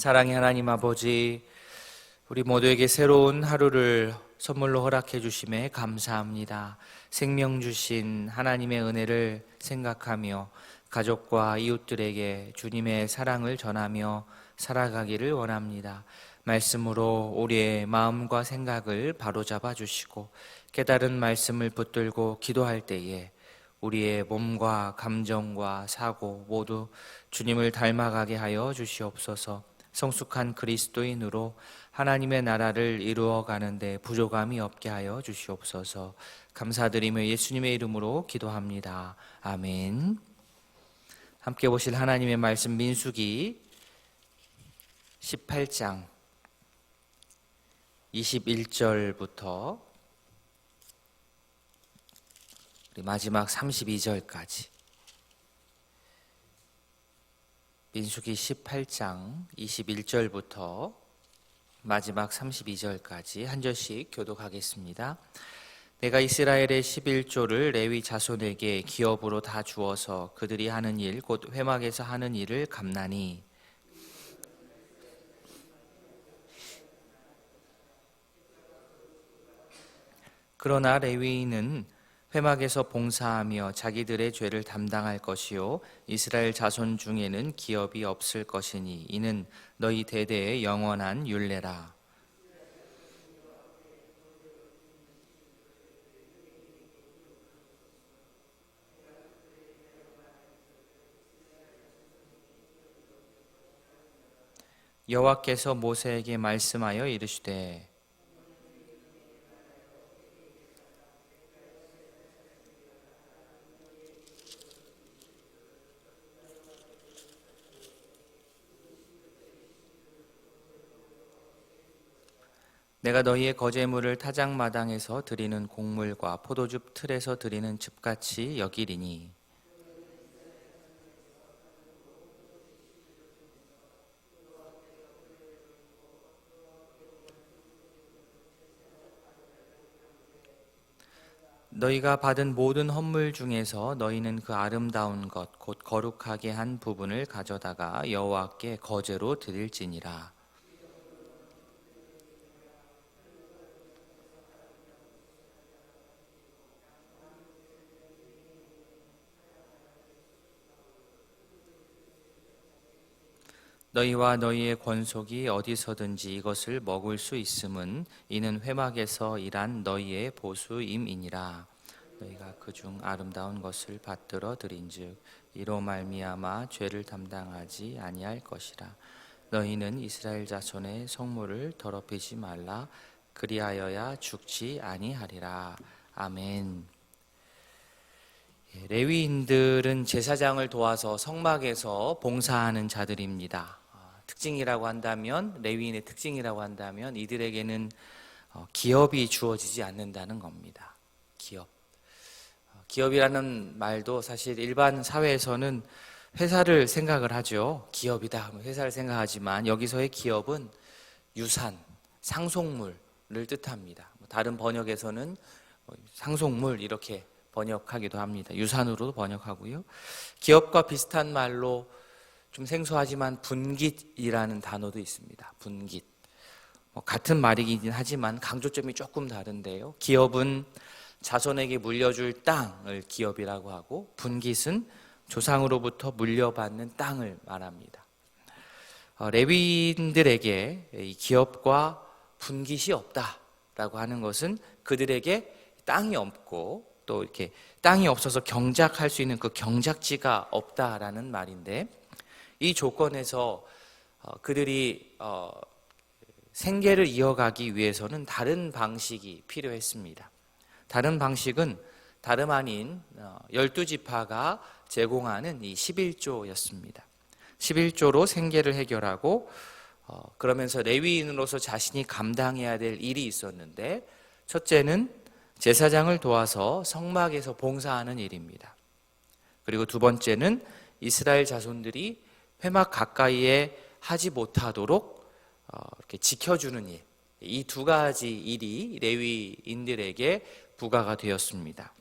사랑의 하나님 아버지, 우리 모두에게 새로운 하루를 선물로 허락해 주심에 감사합니다. 생명 주신 하나님의 은혜를 생각하며 가족과 이웃들에게 주님의 사랑을 전하며 살아가기를 원합니다. 말씀으로 우리의 마음과 생각을 바로잡아 주시고 깨달은 말씀을 붙들고 기도할 때에 우리의 몸과 감정과 사고 모두 주님을 닮아가게 하여 주시옵소서. 성숙한 그리스도인으로 하나님의 나라를 이루어가는데 부족함이 없게 하여 주시옵소서. 감사드리며 예수님의 이름으로 기도합니다. 아멘. 함께 보실 하나님의 말씀 민수기 18장 21절부터 마지막 32절까지, 민수기 18장 21절부터 마지막 32절까지 한 절씩 교독하겠습니다. 내가 이스라엘의 11조를 레위 자손에게 기업으로 다 주어서 그들이 하는 일 곧 회막에서 하는 일을 감나니 그러나 레위인은 회막에서 봉사하며 자기들의 죄를 담당할 것이요 이스라엘 자손 중에는 기업이 없을 것이니 이는 너희 대대의 영원한 율례라. 여호와께서 모세에게 말씀하여 이르시되 내가 너희의 거제물을 타작마당에서 드리는 곡물과 포도즙 틀에서 드리는 즙같이 여기리니 너희가 받은 모든 헌물 중에서 너희는 그 아름다운 것 곧 거룩하게 한 부분을 가져다가 여호와께 거제로 드릴지니라. 너희와 너희의 권속이 어디서든지 이것을 먹을 수 있음은 이는 회막에서 일한 너희의 보수임이니라. 너희가 그중 아름다운 것을 받들어 드린즉 이로 말미암아 죄를 담당하지 아니할 것이라. 너희는 이스라엘 자손의 성물을 더럽히지 말라. 그리하여야 죽지 아니하리라. 아멘. 레위인들은 제사장을 도와서 성막에서 봉사하는 자들입니다. 특징이라고 한다면, 레위인의 특징이라고 한다면 이들에게는 기업이 주어지지 않는다는 겁니다. 기업이라는 말도 사실 일반 사회에서는 회사를 생각을 하죠. 기업이다 하면 회사를 생각하지만 여기서의 기업은 유산, 상속물을 뜻합니다. 다른 번역에서는 상속물 이렇게 번역하기도 합니다. 유산으로도 번역하고요. 기업과 비슷한 말로 좀 생소하지만 분깃이라는 단어도 있습니다. 분깃. 같은 말이긴 하지만 강조점이 조금 다른데요. 기업은 자손에게 물려줄 땅을 기업이라고 하고 분깃은 조상으로부터 물려받는 땅을 말합니다. 레위인들에게 이 기업과 분깃이 없다라고 하는 것은 그들에게 땅이 없고 또 이렇게 땅이 없어서 경작할 수 있는 그 경작지가 없다라는 말인데, 이 조건에서 그들이 생계를 이어가기 위해서는 다른 방식이 필요했습니다. 다른 방식은 다름 아닌 12지파가 제공하는 이 11조였습니다. 11조로 생계를 해결하고 그러면서 레위인으로서 자신이 감당해야 될 일이 있었는데, 첫째는 제사장을 도와서 성막에서 봉사하는 일입니다. 그리고 두 번째는 이스라엘 자손들이 회막 가까이에 하지 못하도록 이렇게 지켜주는 일, 이 두 가지 일이 레위인들에게 부과가 되었습니다.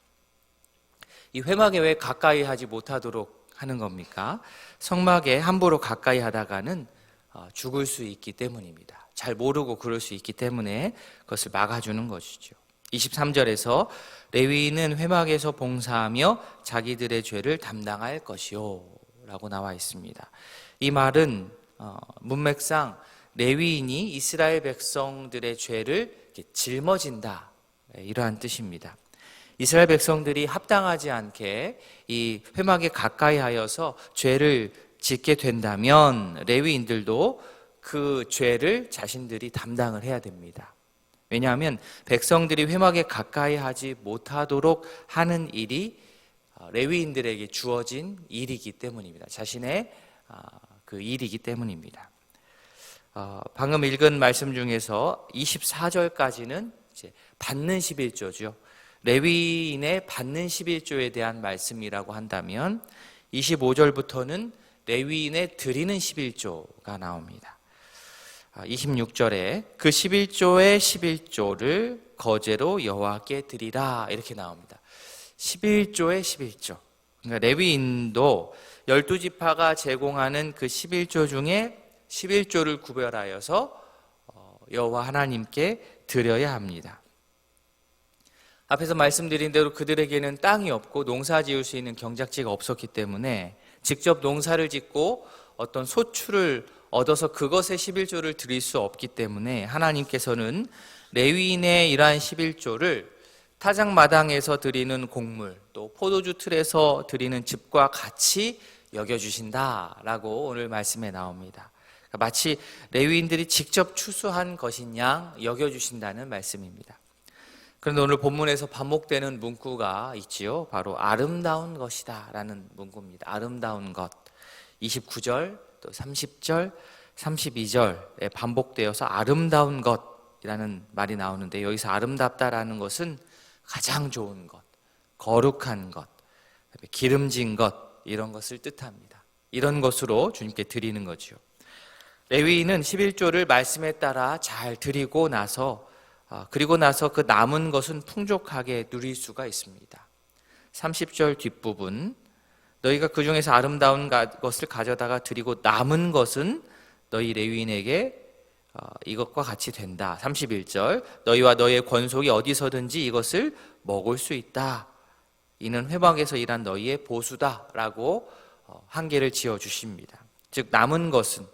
이 회막에 왜 가까이 하지 못하도록 하는 겁니까? 성막에 함부로 가까이 하다가는 죽을 수 있기 때문입니다. 잘 모르고 그럴 수 있기 때문에 그것을 막아주는 것이죠. 23절에서 레위인은 회막에서 봉사하며 자기들의 죄를 담당할 것이요 라고 나와 있습니다. 이 말은 문맥상 레위인이 이스라엘 백성들의 죄를 짊어진다, 이러한 뜻입니다. 이스라엘 백성들이 합당하지 않게 이 회막에 가까이 하여서 죄를 짓게 된다면 레위인들도 그 죄를 자신들이 담당을 해야 됩니다. 왜냐하면 백성들이 회막에 가까이 하지 못하도록 하는 일이 레위인들에게 주어진 일이기 때문입니다. 자신의 그 일이기 때문입니다. 방금 읽은 말씀 중에서 24절까지는 이제 받는 11조죠. 레위인의 받는 11조에 대한 말씀이라고 한다면 25절부터는 레위인의 드리는 11조가 나옵니다. 26절에 그 11조의 11조를 거제로 여호와께 드리라, 이렇게 나옵니다. 11조의 11조. 그러니까 레위인도 12지파가 제공하는 그 11조 중에 11조를 구별하여서 여호와 하나님께 드려야 합니다. 앞에서 말씀드린 대로 그들에게는 땅이 없고 농사 지을 수 있는 경작지가 없었기 때문에 직접 농사를 짓고 어떤 소출을 얻어서 그것의 11조를 드릴 수 없기 때문에 하나님께서는 레위인의 이러한 11조를 타작마당에서 드리는 곡물, 또 포도주 틀에서 드리는 즙과 같이 여겨주신다라고 오늘 말씀에 나옵니다. 마치 레위인들이 직접 추수한 것인 양 여겨주신다는 말씀입니다. 그런데 오늘 본문에서 반복되는 문구가 있지요. 바로 아름다운 것이다 라는 문구입니다. 아름다운 것. 29절, 또 30절, 32절에 반복되어서 아름다운 것이라는 말이 나오는데, 여기서 아름답다라는 것은 가장 좋은 것, 거룩한 것, 기름진 것, 이런 것을 뜻합니다. 이런 것으로 주님께 드리는 거죠. 레위인은 11조를 말씀에 따라 잘 드리고 나서 그리고 나서 그 남은 것은 풍족하게 누릴 수가 있습니다. 30절 뒷부분, 너희가 그 중에서 아름다운 것을 가져다가 드리고 남은 것은 너희 레위인에게 이것과 같이 된다. 31절, 너희와 너희의 권속이 어디서든지 이것을 먹을 수 있다. 이는 회막에서 일한 너희의 보수다 라고 한계를 지어주십니다. 즉 남은 것은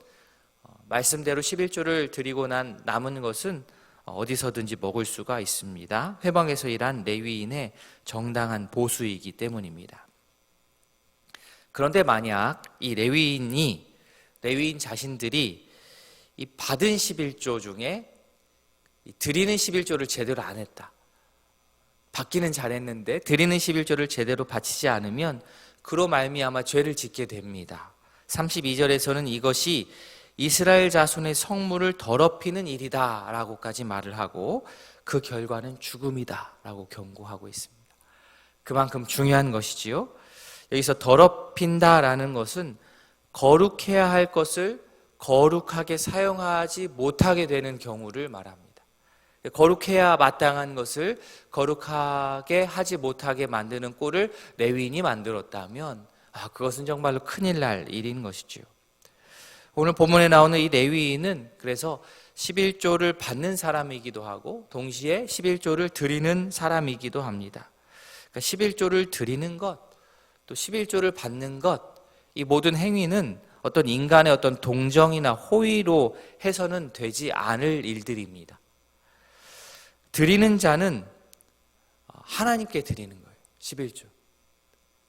말씀대로 11조를 드리고 난 남은 것은 어디서든지 먹을 수가 있습니다. 회방에서 일한 레위인의 정당한 보수이기 때문입니다. 그런데 만약 이 레위인 자신들이 이 받은 11조 중에 드리는 11조를 제대로 안 했다, 받기는 잘했는데 드리는 11조를 제대로 바치지 않으면 그로 말미암아 죄를 짓게 됩니다. 32절에서는 이것이 이스라엘 자손의 성물을 더럽히는 일이다 라고까지 말을 하고 그 결과는 죽음이다 라고 경고하고 있습니다. 그만큼 중요한 것이지요. 여기서 더럽힌다라는 것은 거룩해야 할 것을 거룩하게 사용하지 못하게 되는 경우를 말합니다. 거룩해야 마땅한 것을 거룩하게 하지 못하게 만드는 꼴을 레위인이 만들었다면 그것은 정말로 큰일 날 일인 것이지요. 오늘 본문에 나오는 이 레위인은 그래서 11조를 받는 사람이기도 하고 동시에 11조를 드리는 사람이기도 합니다. 그러니까 11조를 드리는 것, 또 11조를 받는 것, 이 모든 행위는 어떤 인간의 어떤 동정이나 호의로 해서는 되지 않을 일들입니다. 드리는 자는 하나님께 드리는 거예요. 11조.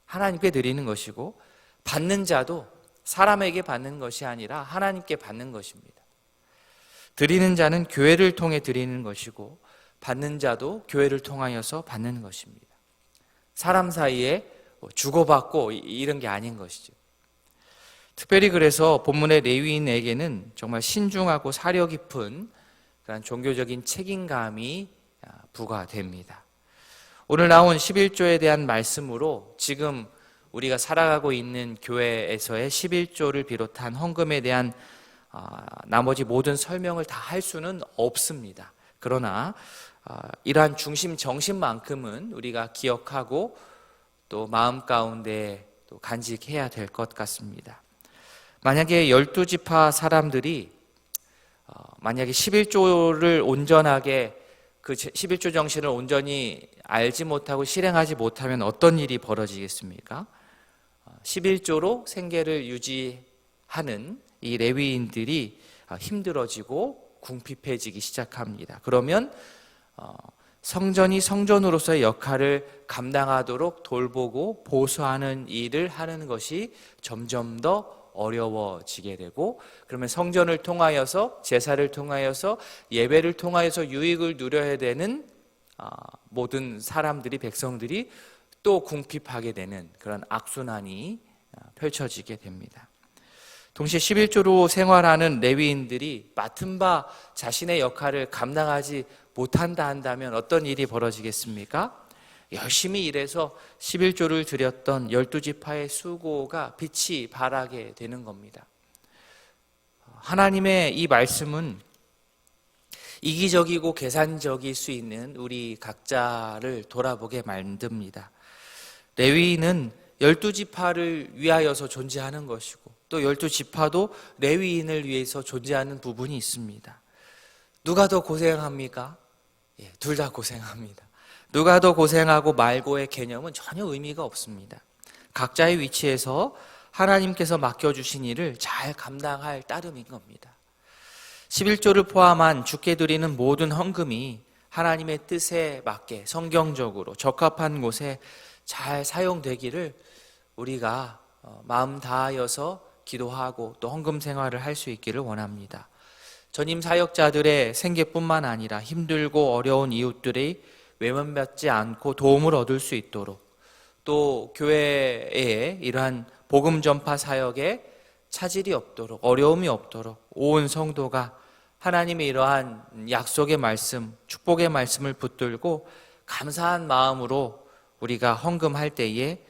하나님께 드리는 것이고, 받는 자도 사람에게 받는 것이 아니라 하나님께 받는 것입니다. 드리는 자는 교회를 통해 드리는 것이고 받는 자도 교회를 통하여서 받는 것입니다. 사람 사이에 주고받고 이런 게 아닌 것이죠. 특별히 그래서 본문의 레위인에게는 정말 신중하고 사려 깊은 그런 종교적인 책임감이 부과됩니다. 오늘 나온 11조에 대한 말씀으로 지금 우리가 살아가고 있는 교회에서의 11조를 비롯한 헌금에 대한 나머지 모든 설명을 다 할 수는 없습니다. 그러나 이러한 중심 정신만큼은 우리가 기억하고 또 마음 가운데 또 간직해야 될 것 같습니다. 만약에 12지파 사람들이 만약에 11조를 온전하게 그 11조 정신을 온전히 알지 못하고 실행하지 못하면 어떤 일이 벌어지겠습니까? 11조로 생계를 유지하는 이 레위인들이 힘들어지고 궁핍해지기 시작합니다. 그러면 성전이 성전으로서의 역할을 감당하도록 돌보고 보수하는 일을 하는 것이 점점 더 어려워지게 되고, 그러면 성전을 통하여서 제사를 통하여서 예배를 통하여서 유익을 누려야 되는 모든 사람들이, 백성들이 또 궁핍하게 되는 그런 악순환이 펼쳐지게 됩니다. 동시에 11조로 생활하는 레위인들이 맡은 바 자신의 역할을 감당하지 못한다 한다면 어떤 일이 벌어지겠습니까? 열심히 일해서 11조를 드렸던 12지파의 수고가 빛이 발하게 되는 겁니다. 하나님의 이 말씀은 이기적이고 계산적일 수 있는 우리 각자를 돌아보게 만듭니다. 레위인은 12지파를 위하여서 존재하는 것이고, 또 12지파도 레위인을 위해서 존재하는 부분이 있습니다. 누가 더 고생합니까? 둘 다 고생합니다. 누가 더 고생하고 말고의 개념은 전혀 의미가 없습니다. 각자의 위치에서 하나님께서 맡겨주신 일을 잘 감당할 따름인 겁니다. 11조를 포함한 주께 드리는 모든 헌금이 하나님의 뜻에 맞게 성경적으로 적합한 곳에 잘 사용되기를 우리가 마음 다하여서 기도하고 또 헌금 생활을 할 수 있기를 원합니다. 전임 사역자들의 생계뿐만 아니라 힘들고 어려운 이웃들이 외면받지 않고 도움을 얻을 수 있도록, 또 교회에 이러한 복음 전파 사역에 차질이 없도록, 어려움이 없도록 온 성도가 하나님의 이러한 약속의 말씀, 축복의 말씀을 붙들고 감사한 마음으로 우리가 헌금할 때에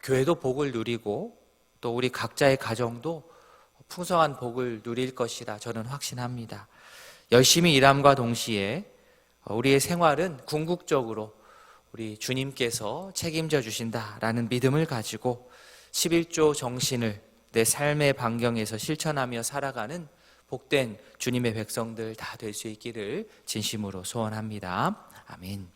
교회도 복을 누리고 또 우리 각자의 가정도 풍성한 복을 누릴 것이라 저는 확신합니다. 열심히 일함과 동시에 우리의 생활은 궁극적으로 우리 주님께서 책임져 주신다라는 믿음을 가지고 11조 정신을 내 삶의 반경에서 실천하며 살아가는 복된 주님의 백성들 다 될 수 있기를 진심으로 소원합니다. 아멘.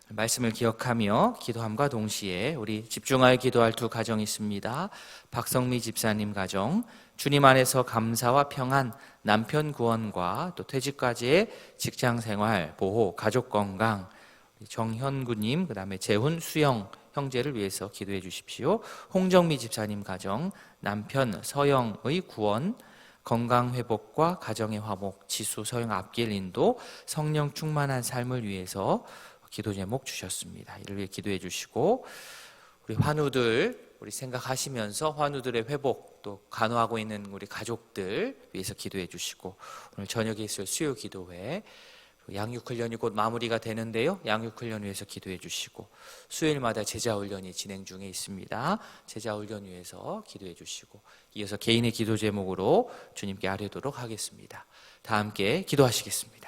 말씀을 기억하며 기도함과 동시에 우리 집중하여 기도할 두 가정이 있습니다. 박성미 집사님 가정, 주님 안에서 감사와 평안, 남편 구원과 또 퇴직까지의 직장생활, 보호, 가족 건강, 정현구님, 그 다음에 재훈, 수영 형제를 위해서 기도해 주십시오. 홍정미 집사님 가정, 남편 서영의 구원, 건강회복과 가정의 화목, 지수, 서영, 앞길 인도, 성령 충만한 삶을 위해서 기도 제목 주셨습니다. 이를 위해 기도해 주시고, 우리 환우들 우리 생각하시면서 환우들의 회복, 또 간호하고 있는 우리 가족들 위해서 기도해 주시고, 오늘 저녁에 있을 수요 기도회 양육훈련이 곧 마무리가 되는데요, 양육훈련 위해서 기도해 주시고, 수요일마다 제자훈련이 진행 중에 있습니다. 제자훈련 위해서 기도해 주시고, 이어서 개인의 기도 제목으로 주님께 아뢰도록 하겠습니다. 다 함께 기도하시겠습니다.